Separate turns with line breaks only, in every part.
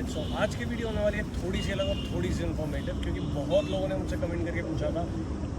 Guys, सो आज की video होने वाली है थोड़ी सी अलग और थोड़ी सी इन्फॉर्मेटिव, क्योंकि बहुत लोगों ने मुझसे कमेंट करके पूछा था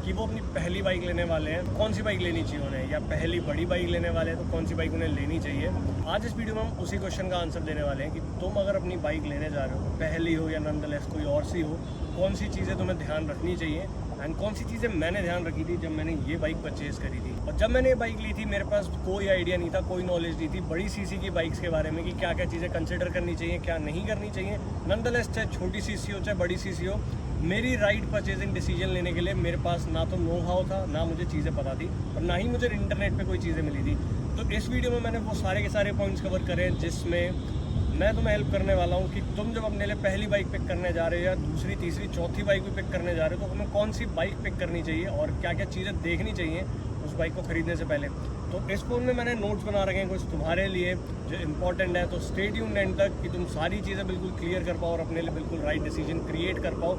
कि वो अपनी पहली बाइक लेने वाले हैं, कौन सी बाइक लेनी चाहिए उन्हें, या पहली बड़ी बाइक लेने वाले हैं तो कौन सी बाइक उन्हें लेनी चाहिए। आज इस वीडियो में हम उसी क्वेश्चन का आंसर देने वाले हैं कि तुम अगर अपनी बाइक लेने जा रहे हो, पहली हो या नॉनदलेस कोई और सी हो, कौन सी चीज़ें तुम्हें ध्यान रखनी चाहिए एंड कौन सी चीज़ें मैंने ध्यान रखी थी जब मैंने ये बाइक परचेज़ करी थी। और जब मैंने ये बाइक ली थी मेरे पास कोई आइडिया नहीं था, कोई नॉलेज नहीं थी बड़ी सीसी की बाइक्स के बारे में कि क्या क्या चीज़ें कंसिडर करनी चाहिए, क्या नहीं करनी चाहिए। नॉनदलेस चाहे छोटी सीसी हो चाहे बड़ी सीसी हो, मेरी राइट परचेजिंग डिसीजन लेने के लिए मेरे पास ना तो नो हाउ था, ना मुझे चीज़ें पता थी और ना ही मुझे इंटरनेट पे कोई चीज़ें मिली थी। तो इस वीडियो में मैंने वो सारे के सारे पॉइंट्स कवर करे जिसमें मैं तुम्हें हेल्प करने वाला हूँ कि तुम जब अपने लिए पहली बाइक पिक करने जा रहे हो या दूसरी तीसरी चौथी बाइक भी पिक करने जा रहे हो तो तुम्हें कौन सी बाइक पिक करनी चाहिए और क्या क्या चीज़ें देखनी चाहिए उस बाइक को खरीदने से पहले। तो इस फोन में मैंने नोट्स बना रखे हैं कुछ तुम्हारे लिए जो इंपॉर्टेंट है, तो स्टे ट्यून्ड एंड तक कि तुम सारी चीज़ें बिल्कुल क्लियर कर पाओ और अपने लिए बिल्कुल राइट डिसीजन क्रिएट कर पाओ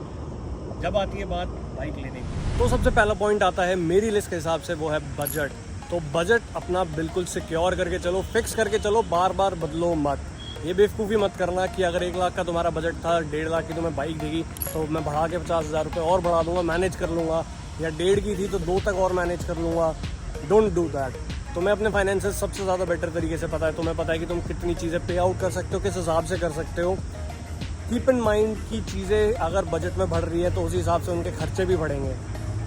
जब आती है बात बाइक लेने की। तो सबसे पहला पॉइंट आता है मेरी लिस्ट के हिसाब से, वो है बजट। तो बजट अपना बिल्कुल सिक्योर करके चलो, फिक्स करके चलो, बार बार बदलो मत। ये बेवकूफ़ी मत करना कि अगर 1 लाख का तुम्हारा बजट था, 1.5 लाख की तुम्हें बाइक देगी तो मैं बढ़ा के 50,000 रुपये और बढ़ा दूंगा, मैनेज कर लूँगा, या 1.5 की थी तो 2 तक और मैनेज कर लूँगा। Don't do that. तुम्हें अपने फाइनेंसेस सबसे ज़्यादा बेटर तरीके से पता है, तुम्हें पता है कि तुम कितनी चीज़ें पे आउट कर सकते हो, किस हिसाब से कर सकते हो। कीप इन माइंड कि चीज़ें अगर बजट में बढ़ रही है तो उसी हिसाब से उनके खर्चे भी बढ़ेंगे।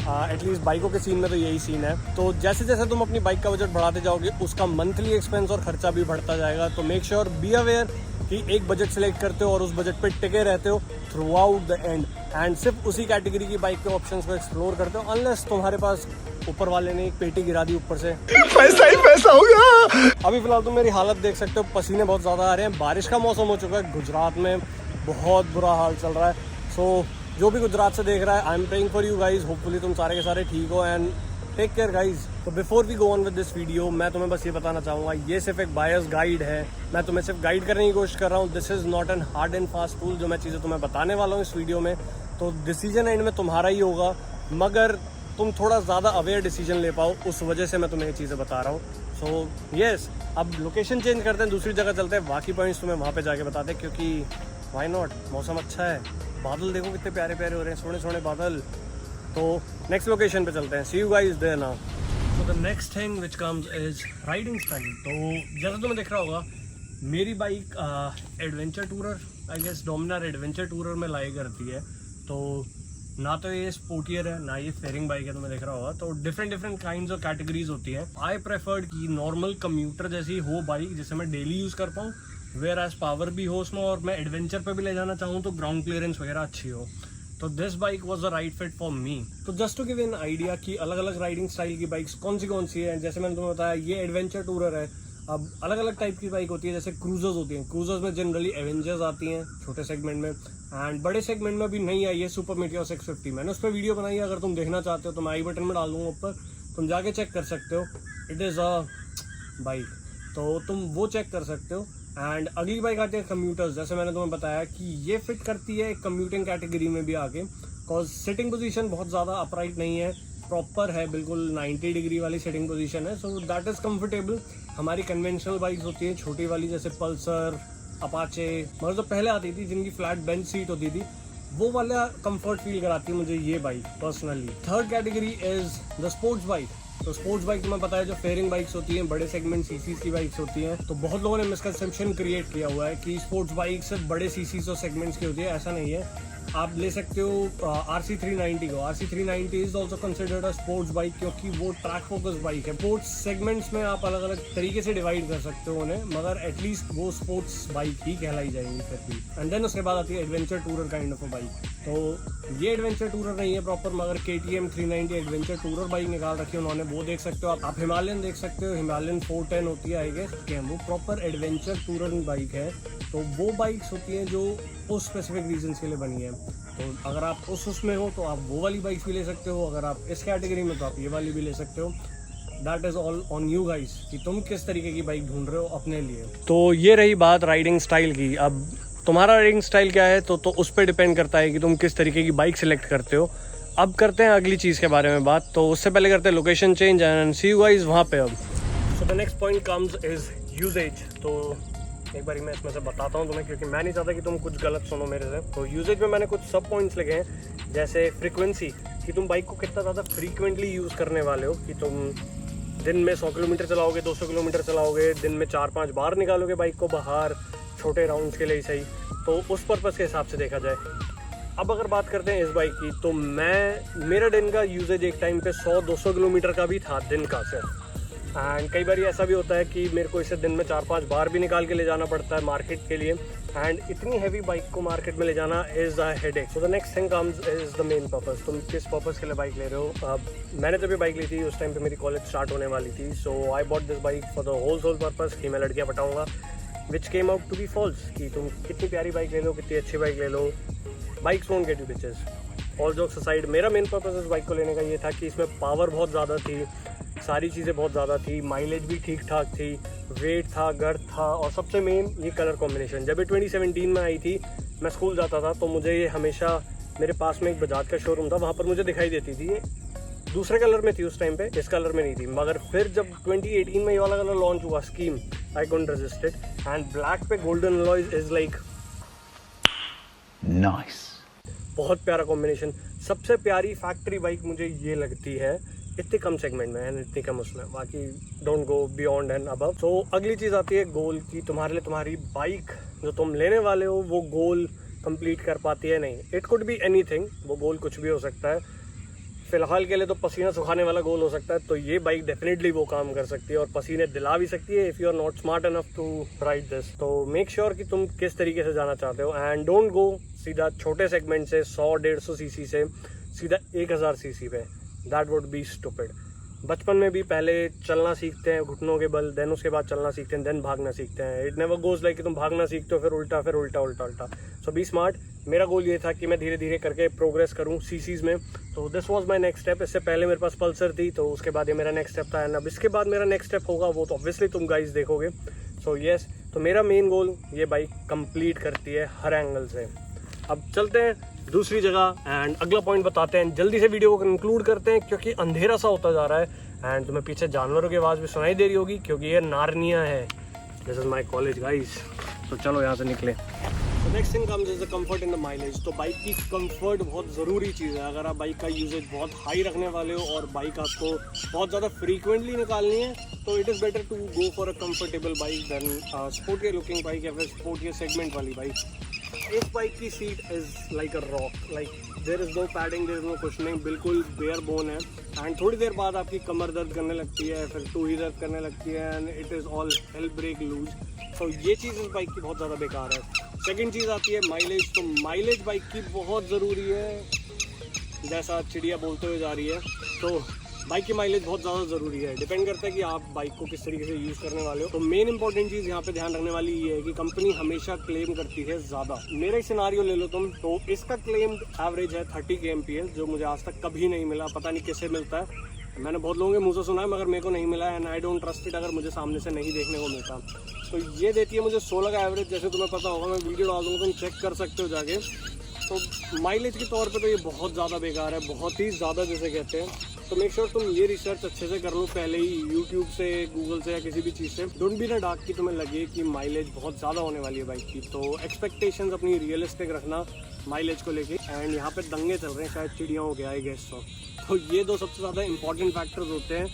एटलीस्ट बाइकों के सीन में तो यही सीन है। तो जैसे जैसे तुम अपनी बाइक का बजट बढ़ाते जाओगे उसका मंथली एक्सपेंस और खर्चा भी बढ़ता जाएगा। तो मेक श्योर बी अवेयर कि एक बजट सेलेक्ट करते हो और उस बजट पे टिके रहते हो थ्रू आउट द एंड सिर्फ उसी कैटेगरी की बाइक के ऑप्शंस को एक्सप्लोर करते हो, अनलेस तुम्हारे पास ऊपर वाले ने एक पेटी गिरा दी ऊपर से, पैसा ही पैसा होगा। अभी फिलहाल तुम मेरी हालत देख सकते हो, पसीने बहुत ज़्यादा आ रहे हैं, बारिश का मौसम हो चुका है, गुजरात में बहुत बुरा हाल चल रहा है। सो जो भी गुजरात से देख रहा है, I am praying for you guys, hopefully तुम सारे के सारे ठीक हो एंड टेक केयर गाइज। तो before we go on with this video, मैं तुम्हें बस ये बताना चाहूँगा, ये सिर्फ एक बायस गाइड है, मैं तुम्हें सिर्फ गाइड करने की कोशिश कर रहा हूँ। This is not an hard and fast rule. जो मैं चीज़ें तुम्हें बताने वाला हूँ इस वीडियो में, तो डिसीजन एंड में तुम्हारा ही होगा, मगर तुम थोड़ा ज़्यादा अवेयर डिसीजन ले पाओ उस वजह से मैं तुम्हें ये चीज़ें बता रहा हूँ। सो येस, अब लोकेशन चेंज करते हैं, दूसरी जगह चलते हैं, बाकी पॉइंट्स तुम्हें वहाँ पे जाके बताते हैं, क्योंकि व्हाई नॉट, मौसम अच्छा है, बादल देखो कितने प्यारे प्यारे हो रहे हैं, सोने सोने बादल। तो नेक्स्ट लोकेशन पे चलते हैं, see you guys there now. So the next thing which comes is riding style. तो जैसा तुम्हें दिख रहा होगा, मेरी bike adventure tourer, I guess Dominar adventure tourer में लाई करती है। तो ना तो ये स्पोर्टियर है ना ये फेयरिंग बाइक है, तुम्हें दिख रहा होगा। तो डिफरेंट काइंड्स ऑफ कैटेगरीज होती हैं। आई प्रेफर्ड कि नॉर्मल कम्यूटर जैसी हो बाइक जिसे मैं डेली यूज़ कर पाऊँ, वेयर एज पावर भी हो उसमें, और मैं एडवेंचर पे भी ले जाना चाहूँ तो ग्राउंड क्लियरेंस वगैरह अच्छी हो। तो this bike was the right fit for me. तो just to give an idea कि अलग अलग राइडिंग स्टाइल की बाइक्स कौन सी है, जैसे मैंने तुम्हें बताया ये एडवेंचर टूरर है। अब अलग अलग टाइप की बाइक होती है, जैसे क्रूजर्स होती हैं, क्रूजर्स में जनरली एवेंजर्स आती हैं छोटे सेगमेंट में, एंड बड़े सेगमेंट में भी नहीं आई है सुपर मीटियोर 650। मैंने उस पर वीडियो बनाई है, अगर तुम देखना चाहते हो तो मैं आई बटन में डाल दूंगा ऊपर, तुम जाके चेक कर सकते हो। इट इज़ अ बाइक, तो तुम वो चेक कर सकते हो। एंड अगली बाइक आती है कम्यूटर्स, जैसे मैंने तुम्हें बताया कि ये फिट करती है कम्यूटिंग कैटेगरी में भी आके, बिकॉज सिटिंग पोजीशन बहुत ज़्यादा अपराइट नहीं है, प्रॉपर है, बिल्कुल 90 डिग्री वाली सिटिंग पोजीशन है। So that is comfortable. हमारी कन्वेंशनल बाइक्स होती हैं छोटी वाली, जैसे पल्सर, अपाचे, मतलब तो पहले आती थी जिनकी फ्लैट बेंच सीट होती थी, वो वाला कंफर्ट फील कराती है मुझे ये bike personally. Third category is the sports bike. तो स्पोर्ट्स बाइक तुम्हें पता है जो फेयरिंग बाइक्स होती हैं, बड़े सेगमेंट सीसीज की बाइक्स होती हैं। तो बहुत लोगों ने मिसकंसेप्शन क्रिएट किया हुआ है कि स्पोर्ट्स बाइक सिर्फ बड़े सीसीज और सेगमेंट्स की होती है, ऐसा नहीं है। आप ले सकते हो RC390 को। RC390 is also considered a sports bike, क्योंकि वो ट्रैक फोकस बाइक है। स्पोर्ट्स सेगमेंट्स में आप अलग अलग तरीके से डिवाइड कर सकते हो उन्हें, मगर एटलीस्ट वो स्पोर्ट्स बाइक ही कहलाई जाएंगी फिर भी। एंड देन उसके बाद आती है adventure tourer kind of a bike. तो ये एडवेंचर टूरर नहीं है प्रॉपर, मगर KTM 390 एडवेंचर टूरर बाइक निकाल रखी है उन्होंने, वो देख सकते हो आप हिमालयन देख सकते हो, हिमालयन 410 होती है आई गेस, वो प्रॉपर एडवेंचर टूरर बाइक है। तो वो बाइक्स होती हैं जो उस स्पेसिफिक रीजन के लिए बनी है। तो अगर आप उसमें हो तो आप वो वाली बाइक्स भी ले सकते हो, अगर आप इस कैटेगरी में तो आप ये वाली भी ले सकते हो। That is all on you guys कि तुम किस तरीके की बाइक ढूंढ रहे हो अपने लिए। तो ये रही बात राइडिंग स्टाइल की। अब तुम्हारा राइडिंग स्टाइल क्या है तो उस पर डिपेंड करता है कि तुम किस तरीके की बाइक सिलेक्ट करते हो। अब करते हैं अगली चीज़ के बारे में बात, तो उससे पहले करते हैं location change and see you guys वहाँ पे। अब so the next point comes is usages. तो एक बार मैं इसमें से बताता हूँ तुम्हें, क्योंकि मैं नहीं चाहता कि तुम कुछ गलत सुनो मेरे से। तो यूजेज में मैंने कुछ सब पॉइंट्स लिखे हैं, जैसे फ्रीक्वेंसी, कि तुम बाइक को कितना ज़्यादा फ्रीक्वेंटली यूज़ करने वाले हो, कि तुम दिन में 100 किलोमीटर चलाओगे, 200 किलोमीटर चलाओगे, दिन में 4-5 बार निकालोगे बाइक को बाहर छोटे राउंड्स के लिए ही सही, तो उस पर्पज़ के हिसाब से देखा जाए। अब अगर बात करते हैं इस बाइक की, तो मेरा दिन का यूजेज एक टाइम पे 100-200 किलोमीटर का भी था दिन का सिर्फ। एंड कई बार ऐसा भी होता है कि मेरे को इसे दिन में 4-5 बार भी निकाल के ले जाना पड़ता है मार्केट के लिए। एंड इतनी हैवी बाइक को मार्केट में ले जाना is a headache. So the next thing comes is the main purpose. तुम किस पर्पस के लिए बाइक ले रहे हो। अब मैंने जब ये बाइक ली थी उस टाइम पे मेरी कॉलेज स्टार्ट होने वाली थी। So I bought this bike for the whole purpose कि मैं लड़कियाँ पटाऊँगा, which came out to be false, कि तुम कितनी प्यारी बाइक ले लो, कितनी अच्छी बाइक ले लो, bikes won't get you bitches. All jokes aside, मेरा मेन पर्पस इस बाइक को लेने का ये था कि इसमें पावर बहुत ज़्यादा थी, सारी चीज़ें बहुत ज़्यादा थी, माइलेज भी ठीक ठाक थी, वेट था, गर्थ था, और सबसे मेन ये कलर कॉम्बिनेशन। जब ये 2017 में आई थी, मैं स्कूल जाता था तो मुझे ये हमेशा, मेरे पास में एक बजाज का शोरूम था, वहाँ पर मुझे दिखाई देती थी। ये दूसरे कलर में थी उस टाइम पे, इस कलर में नहीं थी। मगर फिर जब 2018 में ये वाला कलर लॉन्च हुआ, scheme, I can't resist it. And black पे golden alloys is like nice, बहुत प्यारा कॉम्बिनेशन। सबसे प्यारी फैक्ट्री बाइक मुझे ये लगती है इतने कम सेगमेंट में एंड इतनी कम उसमें, बाकी don't go beyond and above. तो अगली चीज़ आती है गोल की, तुम्हारे लिए तुम्हारी बाइक जो तुम लेने वाले हो वो गोल कंप्लीट कर पाती है नहीं। इट कुड बी एनीथिंग, वो गोल कुछ भी हो सकता है। फिलहाल के लिए तो पसीना सुखाने वाला गोल हो सकता है, तो ये बाइक डेफिनेटली वो काम कर सकती है और पसीने दिला भी सकती है if you are not smart enough to ride this. तो मेक श्योर कि तुम किस तरीके से जाना चाहते हो एंड डोंट गो सीधा छोटे सेगमेंट से 100-150 सीसी से सीधा 1000 सीसी पे, दैट वुड बी स्टूपिड। बचपन में भी पहले चलना सीखते हैं घुटनों के बल, देन उसके बाद चलना सीखते हैं, देन भागना सीखते हैं। इट नेवर गोज लाइक कि तुम भागना सीखते हो फिर उल्टा। सो बी स्मार्ट। मेरा गोल ये था कि मैं धीरे धीरे करके प्रोग्रेस करूं सीसीज में, तो this was my next step. इससे पहले मेरे पास पल्सर थी, तो उसके बाद ये मेरा नेक्स्ट स्टेप था। एंड अब इसके बाद मेरा नेक्स्ट स्टेप होगा वो तो ऑब्वियसली तुम गाइस देखोगे। सो येस, तो मेरा मेन गोल ये बाइक कंप्लीट करती है हर एंगल से। अब चलते हैं दूसरी जगह एंड अगला पॉइंट बताते हैं। जल्दी से वीडियो को कंक्लूड करते हैं क्योंकि अंधेरा सा होता जा रहा है एंड तुम्हें पीछे जानवरों की आवाज़ भी सुनाई दे रही होगी क्योंकि ये नारनिया है। This is my college guys. तो चलो यहाँ से निकले। Next thing comes is the comfort in the mileage. तो बाइक की कंफर्ट बहुत ज़रूरी चीज़ है। अगर आप बाइक का यूजेज बहुत हाई रखने वाले हो और बाइक आपको बहुत ज़्यादा फ्रीक्वेंटली निकालनी है, तो it is better to go for a comfortable bike than sportier looking bike या फिर स्पोर्टियर सेगमेंट वाली बाइक। इस बाइक की seat is like a rock, like there is no padding, there is no cushioning, बिल्कुल bare bone है। And थोड़ी देर बाद आपकी कमर दर्द करने लगती है, फिर टू ही दर्द करने लगती है and it is all hell break loose. तो ये चीज़ इस बाइक की बहुत ज़्यादा बेकार है। सेकेंड चीज़ आती है माइलेज। तो माइलेज बाइक की बहुत ज़रूरी है, जैसा चिड़िया बोलते हुए जा रही है। तो बाइक की माइलेज बहुत ज़्यादा ज़रूरी है। डिपेंड करता है कि आप बाइक को किस तरीके से यूज़ करने वाले हो। तो मेन इंपॉर्टेंट चीज़ यहाँ पे ध्यान रखने वाली ये है कि कंपनी हमेशा क्लेम करती है ज़्यादा। मेरा ही सिनारियो ले लो तुम, तो इसका क्लेम एवरेज है 30 kmph, जो मुझे आज तक कभी नहीं मिला। पता नहीं किससे मिलता है, मैंने बहुत लोगों के मुँह से सुना है मगर मेरे को नहीं मिला and I don't trust it अगर मुझे सामने से नहीं देखने को मिलता। तो ये देती है मुझे 16 का एवरेज। जैसे तुम्हें पता होगा, मैं वीडियो डाल दूँगा, तुम चेक कर सकते हो जाके। तो माइलेज के तौर पे तो ये बहुत ज़्यादा बेकार है, बहुत ही ज़्यादा जैसे कहते हैं। तो मेक श्योर तुम ये रिसर्च अच्छे से कर लो पहले ही, यूट्यूब से, गूगल से या किसी भी चीज़ से। डोंट बी ना डार्क कि तुम्हें लगे कि माइलेज बहुत ज़्यादा होने वाली है बाइक की। तो एक्सपेक्टेशंस अपनी रियलिस्टिक रखना माइलेज को लेके। एंड यहाँ पे दंगे चल रहे हैं शायद चिड़ियों के, आई गेस तो ये दो सबसे ज़्यादा इंपॉर्टेंट फैक्टर्स होते हैं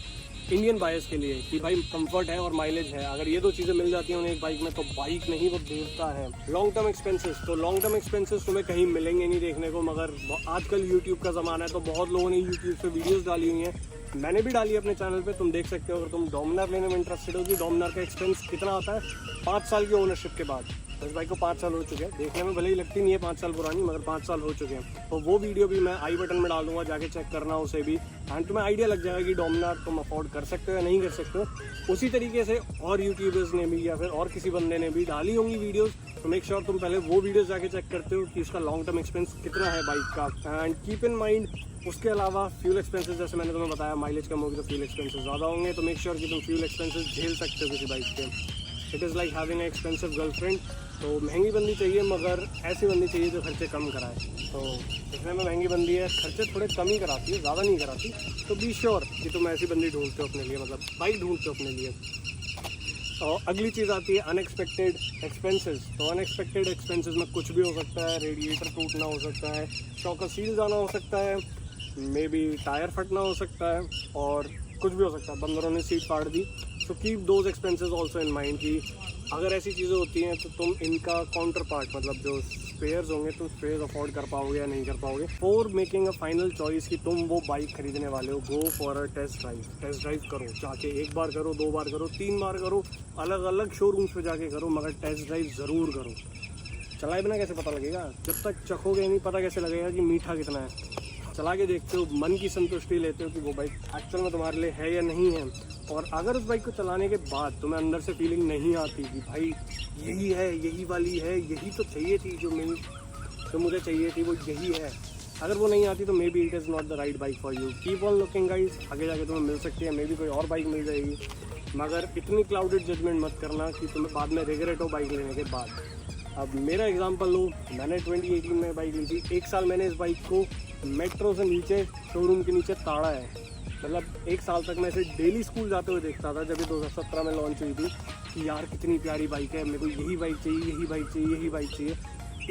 इंडियन बायर्स के लिए कि भाई कंफर्ट है और माइलेज है। अगर ये दो चीज़ें मिल जाती हैं उन्हें एक बाइक में, तो बाइक नहीं वो देवता है। लॉन्ग टर्म एक्सपेंसेस, तो लॉन्ग टर्म एक्सपेंसेस तुम्हें कहीं मिलेंगे नहीं देखने को, मगर आजकल यूट्यूब का ज़माना है तो बहुत लोगों ने यूट्यूब पे वीडियोस डाली हुई हैं, मैंने भी डाली है अपने चैनल पे, तुम देख सकते हो। अगर तुम डोमिनार लेने में इंटरेस्टेड हो कि डोमिनार का एक्सपेंस कितना आता है 5 साल की ओनरशिप के बाद। इस बाइक को 5 साल हो चुके हैं, देखने में भले ही लगती नहीं है 5 साल पुरानी, मगर 5 साल हो चुके हैं। तो वो वीडियो भी मैं आई बटन में डाल दूंगा, जाके चेक करना उसे भी। एंड तुम्हें आइडिया लग जाएगा कि डोमिनार तुम अफोर्ड कर सकते हो या नहीं कर सकते हो। उसी तरीके से और यूट्यूबर्स ने भी या फिर और किसी बंदे ने भी डाली होंगी वीडियोस, तो मेक श्योर तुम पहले वो वीडियोस जाके चेक करते हो कि इसका लॉन्ग टर्म एक्सपेंस कितना है बाइक का। एंड कीप इन माइंड उसके अलावा फ्यूल एक्सपेंसेस, जैसे मैंने तुम्हें बताया माइलेज कम होगी तो फ्यूल एक्सपेंसेस ज़्यादा होंगे। तो मेक श्योर कि तुम फ्यूल एक्सपेंसेस झेल सकते हो किसी बाइक के। It is like having a expensive girlfriend. तो महंगी बननी चाहिए मगर ऐसी बननी चाहिए जो खर्चे कम कराए। तो दिखने में महंगी बंदी है, खर्चे थोड़े कम ही कराती है, ज़्यादा नहीं कराती। तो बी श्योर कि तुम ऐसी बंदी ढूंढते हो अपने लिए, मतलब बाइक ढूंढते हो अपने लिए। और अगली चीज़ आती है अनएक्सपेक्टेड एक्सपेंसेस। तो अनएक्सपेक्टेड एक्सपेंसेस में कुछ भी हो सकता है, रेडिएटर टूटना हो सकता है, शॉकर सील जाना हो सकता है, मे बी टायर फटना हो सकता है, और कुछ भी हो सकता है, बंदरों ने सीट फाड़ दी। तो keep those expenses also in mind कि अगर ऐसी चीज़ें होती हैं तो तुम इनका काउंटर पार्ट मतलब जो स्पेयर्स होंगे तुम स्पेयर्स अफोर्ड कर पाओगे या नहीं कर पाओगे। For making a final choice कि तुम वो बाइक खरीदने वाले हो, go for a test drive. Test drive करो, जाके 1 बार करो, 2 बार करो, 3 बार करो, अलग अलग शोरूम्स पे जाके करो, मगर टेस्ट ड्राइव ज़रूर करो। चलाए बिना कैसे पता लगेगा? जब तक चखोगे नहीं पता कैसे लगेगा कि मीठा कितना है। चला के देखते हो, मन की संतुष्टि लेते हो कि वो बाइक एक्चुअल में तुम्हारे लिए है या नहीं है। और अगर उस बाइक को चलाने के बाद तुम्हें अंदर से फीलिंग नहीं आती कि भाई यही है, यही वाली है, यही तो चाहिए थी, जो मुझे चाहिए थी वो यही है, अगर वो नहीं आती तो may be it is not the right bike for you. Keep on looking guys, आगे जाके तुम्हें मिल सकती है, मे बी कोई और बाइक मिल जाएगी, मगर इतनी क्लाउडेड जजमेंट मत करना कि तुम्हें बाद में रिग्रेट हो बाइक लेने के बाद। अब मेरा एग्जांपल लो, मैंने 2018 में बाइक ली थी। 1 साल मैंने इस बाइक को मेट्रो से नीचे शोरूम के नीचे ताड़ा है। मतलब 1 साल तक मैं इसे डेली स्कूल जाते हुए देखता था जब ये 2017 में लॉन्च हुई थी कि यार कितनी प्यारी बाइक है, मेरे को यही बाइक चाहिए, यही बाइक चाहिए, यही बाइक चाहिए।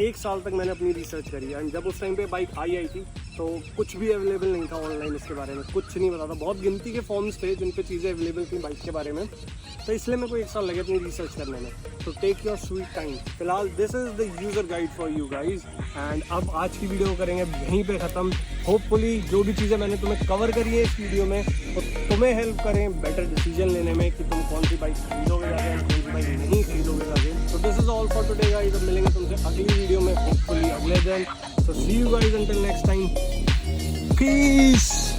1 साल तक मैंने अपनी रिसर्च करी एंड जब उस टाइम पे बाइक आई थी तो कुछ भी अवेलेबल नहीं था ऑनलाइन, इसके बारे में कुछ नहीं पता था। बहुत गिनती के फॉर्म्स थे जिन पे चीज़ें अवेलेबल थी बाइक के बारे में, तो इसलिए मेरे को 1 साल लगे अपनी रिसर्च करने में। तो टेक योर स्वीट टाइम। फिलहाल this is the user guide for you guys and अब आज की वीडियो करेंगे यहीं पे ख़त्म। होपफुली जो भी चीज़ें मैंने तुम्हें कवर करी है इस वीडियो में तो तुम्हें हेल्प करें बेटर डिसीजन लेने में कि तुम कौन सी बाइक खरीदोगे जाके, कौन सी बाइक नहीं खरीदोगे जाके। तो this is all for today guys. अब मिलेंगे तुमसे अगली वीडियो में, होपफुली अगले दिन। So see you guys until next time. Peace.